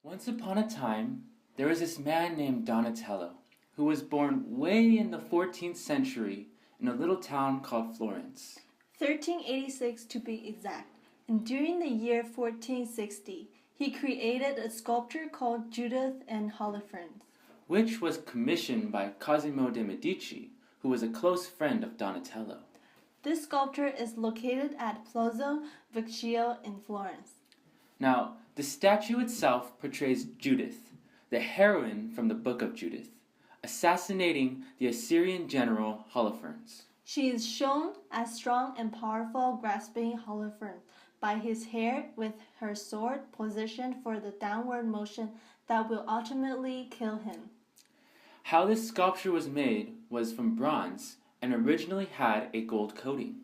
Once upon a time, there was this man named Donatello, who was born way in the 14th century in a little town called Florence. 1386 to be exact, and during the year 1460, he created a sculpture called Judith and Holofernes, which was commissioned by Cosimo de' Medici, who was a close friend of Donatello. This sculpture is located at Palazzo Vecchio in Florence. Now, the statue itself portrays Judith, the heroine from the Book of Judith, assassinating the Assyrian general Holofernes. She is shown as strong and powerful, grasping Holofernes by his hair with her sword positioned for the downward motion that will ultimately kill him. How this sculpture was made was from bronze and originally had a gold coating.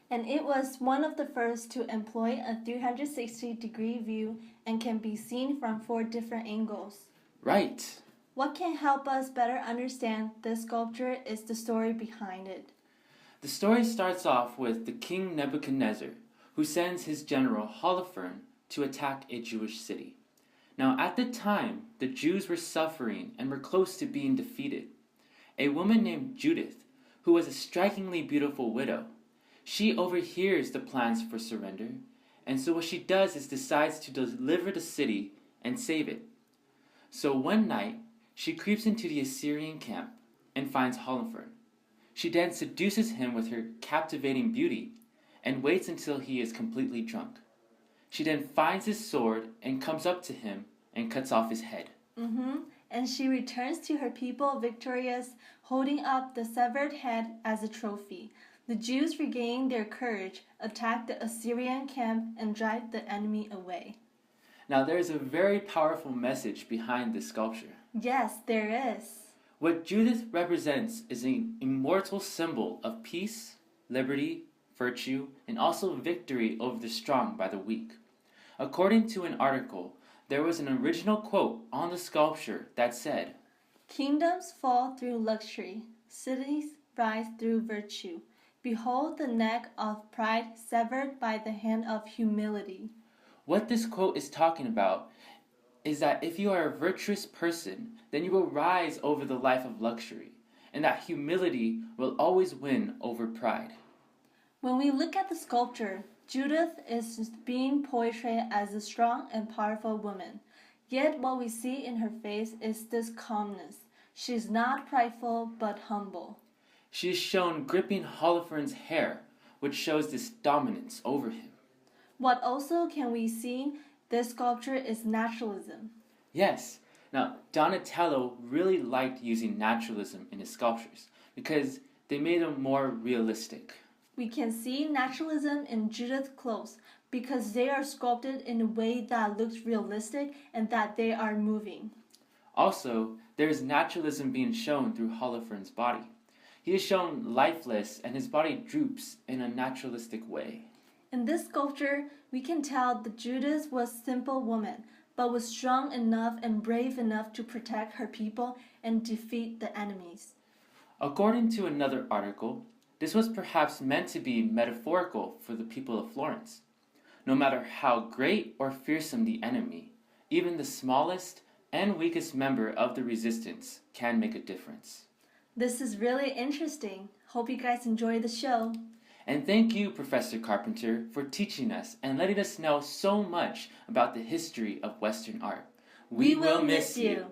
And it was one of the first to employ a 360-degree view and can be seen from 4 different angles. Right. What can help us better understand this sculpture is the story behind it. The story starts off with the king Nebuchadnezzar, who sends his general Holofernes to attack a Jewish city. Now, at the time, the Jews were suffering and were close to being defeated. A woman named Judith, who was a strikingly beautiful widow, she overhears the plans for surrender, and so what she does is decides to deliver the city and save it. So one night, she creeps into the Assyrian camp and finds Holofernes. She then seduces him with her captivating beauty and waits until he is completely drunk. She then finds his sword and comes up to him and cuts off his head. And she returns to her people victorious, holding up the severed head as a trophy. The Jews regain their courage, attack the Assyrian camp, and drive the enemy away. Now there is a very powerful message behind this sculpture. Yes, there is. What Judith represents is an immortal symbol of peace, liberty, virtue, and also victory over the strong by the weak. According to an article, there was an original quote on the sculpture that said, "Kingdoms fall through luxury, cities rise through virtue. Behold the neck of pride severed by the hand of humility." What this quote is talking about is that if you are a virtuous person, then you will rise over the life of luxury, and that humility will always win over pride. When we look at the sculpture, Judith is being portrayed as a strong and powerful woman. Yet what we see in her face is this calmness. She is not prideful but humble. She is shown gripping Holofernes' hair, which shows this dominance over him. What also can we see this sculpture is naturalism. Yes. Now, Donatello really liked using naturalism in his sculptures because they made them more realistic. We can see naturalism in Judith's clothes because they are sculpted in a way that looks realistic and that they are moving. Also, there is naturalism being shown through Holofernes' body. He is shown lifeless and his body droops in a naturalistic way. In this sculpture, we can tell that Judith was a simple woman, but was strong enough and brave enough to protect her people and defeat the enemies. According to another article, this was perhaps meant to be metaphorical for the people of Florence. No matter how great or fearsome the enemy, even the smallest and weakest member of the resistance can make a difference. This is really interesting. Hope you guys enjoy the show. And thank you, Professor Carpenter, for teaching us and letting us know so much about the history of Western art. We will miss you.